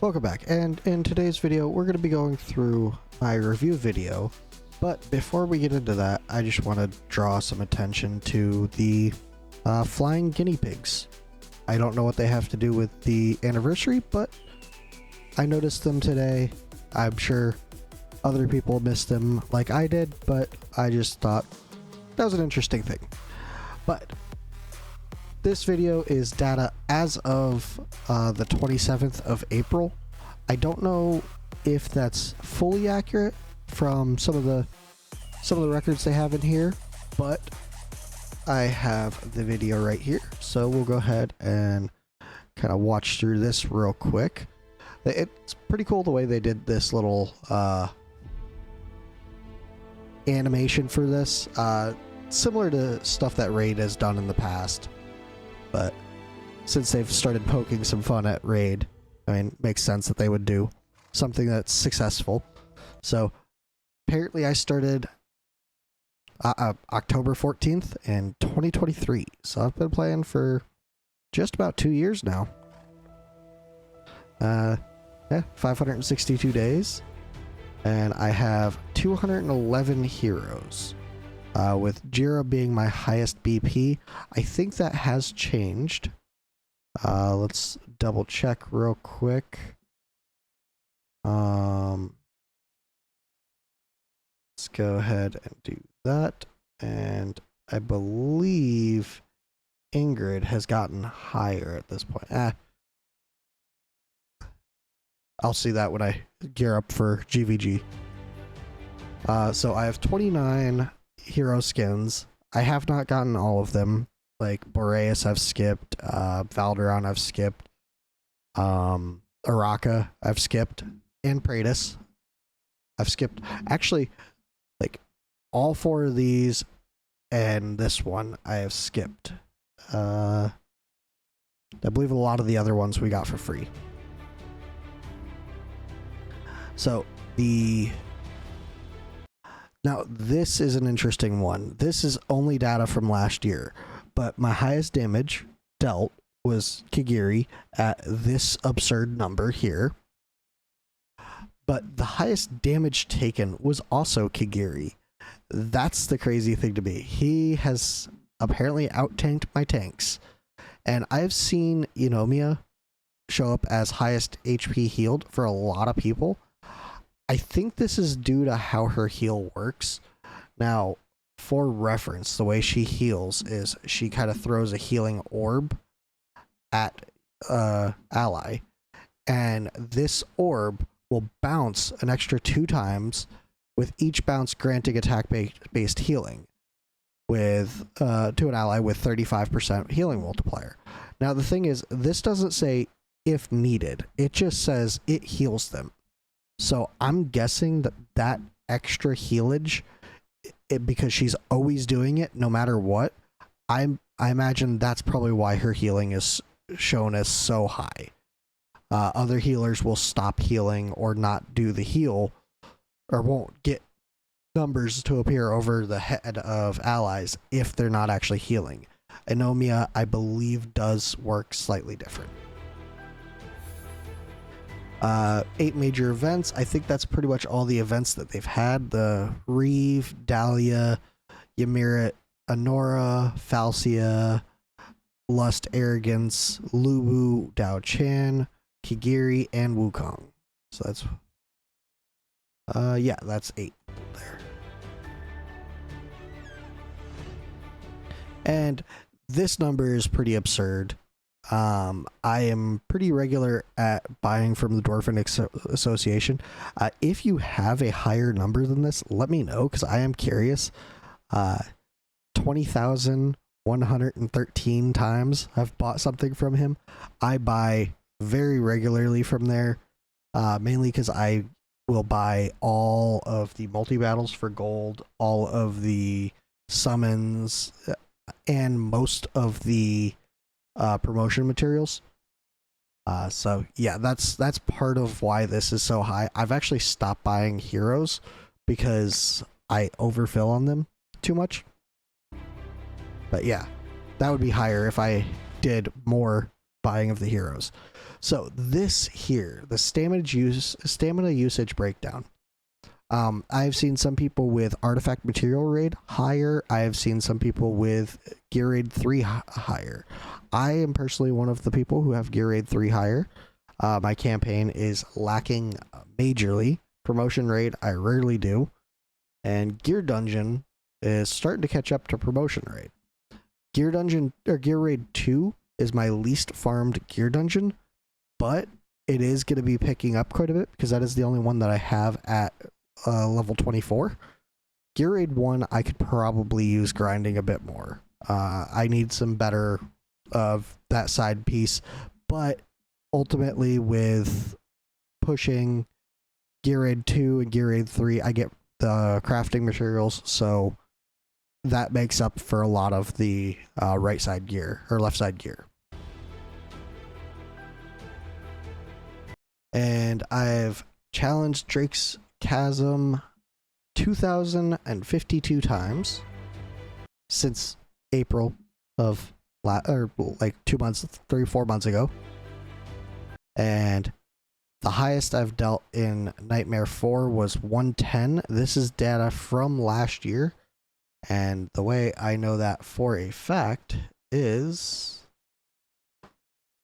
Welcome back, and in today's video we're going to be going through my review video, but before we get into that I just want to draw some attention to the flying guinea pigs. I don't know what they have to do with the anniversary, but I noticed them today. I'm sure other people missed them like I did, but I just thought that was an interesting thing. But this video is data as of the 27th of April. I don't know if that's fully accurate from some of the records they have in here, but I have the video right here, so we'll go ahead and kind of watch through this real quick. It's pretty cool the way they did this little animation for this, similar to stuff that Raid has done in the past. But since they've started poking some fun at Raid, I mean, it makes sense that they would do something that's successful. So apparently I started October 14th in 2023. So I've been playing for just about 2 years now. Yeah, 562 days. And I have 211 heroes. With Jira being my highest BP. I think that has changed. Let's double check real quick. Let's go ahead and do that. And I believe Ingrid has gotten higher at this point. I'll see that when I gear up for GVG. So I have 29 hero skins. I have not gotten all of them. Like Boreas I've skipped, Valderon I've skipped, Araka I've skipped, and Praetus I've skipped. Actually, like all 4 of these and this one I have skipped. I believe a lot of the other ones we got for free. So now, this is an interesting one. This is only data from last year, but my highest damage dealt was Kigiri at this absurd number here. But the highest damage taken was also Kigiri. That's the crazy thing to me. He has apparently out-tanked my tanks. And I've seen Eunomia show up as highest HP healed for a lot of people. I think this is due to how her heal works. Now, for reference, the way she heals is she kind of throws a healing orb at ally, and this orb will bounce an extra 2 times, with each bounce granting attack-based healing with to an ally with 35% healing multiplier. Now, the thing is, this doesn't say if needed. It just says it heals them. So I'm guessing that extra healage, because she's always doing it no matter what, I imagine that's probably why her healing is shown as so high. Other healers will stop healing or not do the heal, or won't get numbers to appear over the head of allies if they're not actually healing. Eunomia, I believe, does work slightly different. 8 major events. I think that's pretty much all the events that they've had. The Reeve, Dahlia, Yamirit, Honora, Falcia, Lust, Arrogance, Lubu, Dao Chan, Kigiri, and Wukong. So that's yeah, that's 8 there. And this number is pretty absurd. I am pretty regular at buying from the Dwarven Association. If you have a higher number than this, let me know, because I am curious. 20,113 times I've bought something from him. I buy very regularly from there, mainly because I will buy all of the multi-battles for gold, all of the summons, and most of the promotion materials. So yeah, that's part of why this is so high. I've actually stopped buying heroes because I overfill on them too much. But yeah, that would be higher if I did more buying of the heroes. So this here, the stamina usage breakdown. I've seen some people with artifact material raid higher. I have seen some people with gear raid 3 higher. I am personally one of the people who have gear raid 3 higher. My campaign is lacking majorly. Promotion raid, I rarely do. And gear dungeon is starting to catch up to promotion raid. Gear dungeon or gear raid 2 is my least farmed gear dungeon, but it is going to be picking up quite a bit because that is the only one that I have at level 24. Gear raid 1 I could probably use grinding a bit more. I need some better of that side piece, but ultimately with pushing gear raid 2 and gear raid 3 I get the crafting materials, so that makes up for a lot of the right side gear or left side gear. And I've challenged Drake's Chasm 2,052 times since April of or like 2 months, 3-4 months ago. And the highest I've dealt in Nightmare 4 was 110. This is data from last year. And the way I know that for a fact is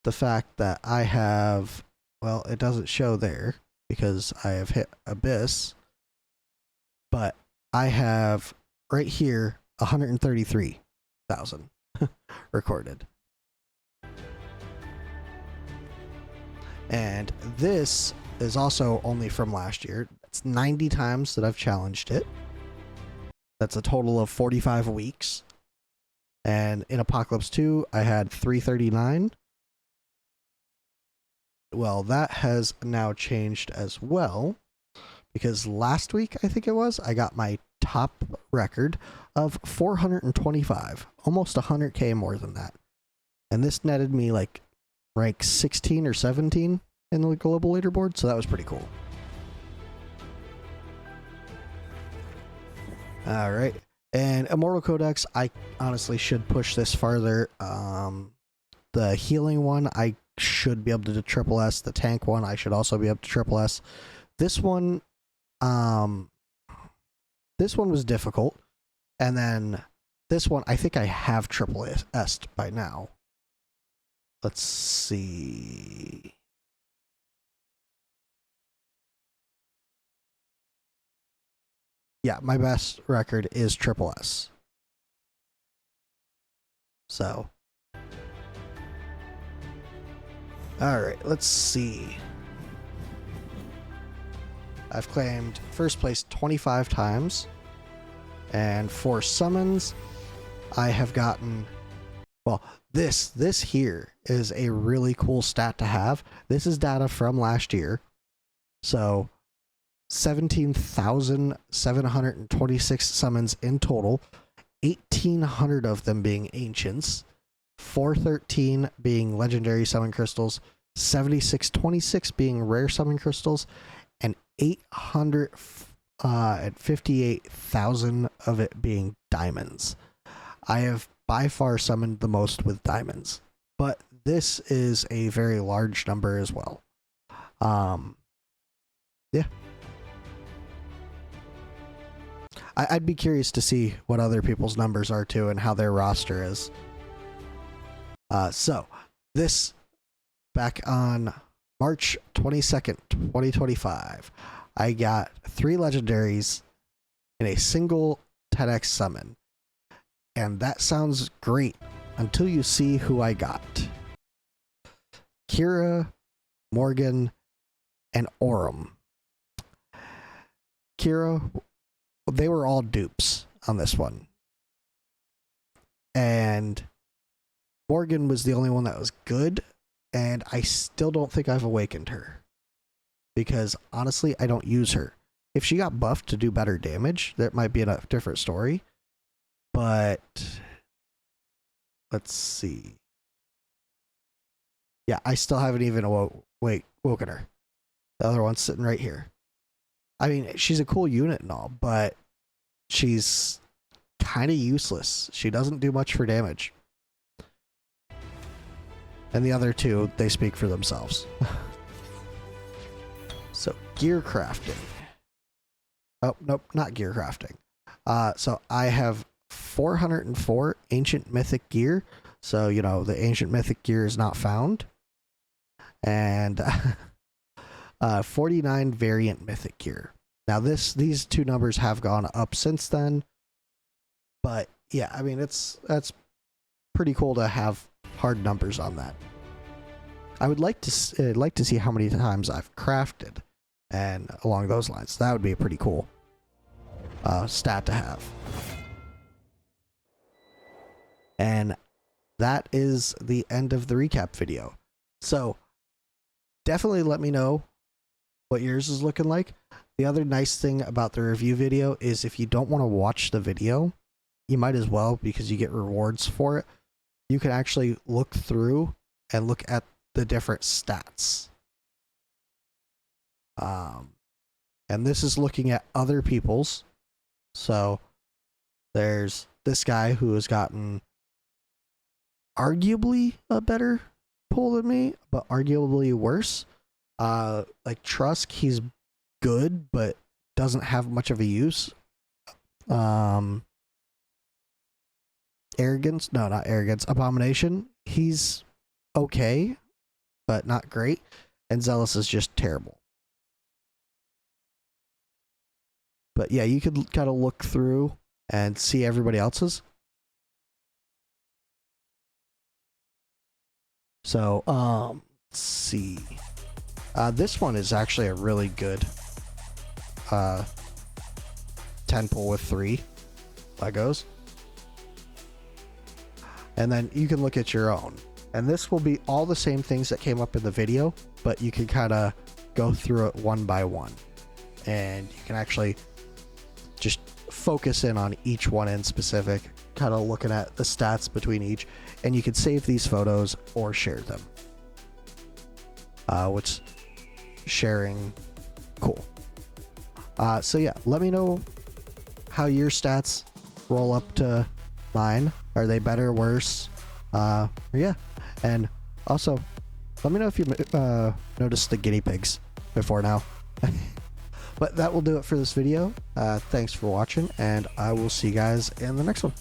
the fact that I have, well, it doesn't show there because I have hit Abyss, but I have right here 133,000 recorded. And this is also only from last year. It's 90 times that I've challenged it. That's a total of 45 weeks. And in Apocalypse 2, I had 339. Well, that has now changed as well, because last week, I think it was, I got my top record of 425, almost 100k more than that. And this netted me like rank 16 or 17 in the global leaderboard, so that was pretty cool. All right, and Immortal Codex, I honestly should push this farther. The healing one, I should be able to do triple S. The tank one, I should also be able to triple S. This one was difficult, and then this one, I think I have triple S by now. Let's see. Yeah, my best record is triple S. So. Alright, let's see. I've claimed first place 25 times. And for summons, I have gotten... Well, this here is a really cool stat to have. This is data from last year. So... 17,726 summons in total, 1,800 of them being ancients, 413 being legendary summon crystals, 7626 being rare summon crystals, and 858,000 of it being diamonds. I have by far summoned the most with diamonds, but this is a very large number as well. Yeah. I'd be curious to see what other people's numbers are too and how their roster is. So, this back on March 22nd, 2025, I got 3 legendaries in a single 10x summon. And that sounds great until you see who I got. Kira, Morgan, and Aurum. Kira, they were all dupes on this one. And Morgan was the only one that was good, and I still don't think I've awakened her. Because honestly, I don't use her. If she got buffed to do better damage, that might be a different story. But let's see. Yeah, I still haven't even woken her. The other one's sitting right here. I mean, she's a cool unit and all, but she's kind of useless. She doesn't do much for damage. And the other two, they speak for themselves. So, gear crafting. Oh, nope, not gear crafting. So I have 404 ancient mythic gear. So, you know, the ancient mythic gear is not found. And 49 variant mythic gear. Now these two numbers have gone up since then. But yeah, I mean, that's pretty cool to have hard numbers on that. I would like to see how many times I've crafted, and along those lines. That would be a pretty cool stat to have. And that is the end of the recap video. So definitely let me know what yours is looking like. The other nice thing about the review video is if you don't want to watch the video, you might as well, because you get rewards for it. You can actually look through and look at the different stats. And this is looking at other people's. So there's this guy who has gotten arguably a better pull than me, but arguably worse. Like Trusk, he's good, but doesn't have much of a use. Arrogance, no, not arrogance. Abomination, he's okay, but not great. And Zealous is just terrible. But yeah, you could kind of look through and see everybody else's. So, let's see. This one is actually a really good 10 pull with 3 Legos. And then you can look at your own. And this will be all the same things that came up in the video, but you can kind of go through it one by one. And you can actually just focus in on each one in specific, kind of looking at the stats between each. And you can save these photos or share them. Which sharing, cool. So yeah, let me know how your stats roll up to mine. Are they better, worse? Yeah. And also, let me know if you noticed the guinea pigs before now. But that will do it for this video. Thanks for watching, and I will see you guys in the next one.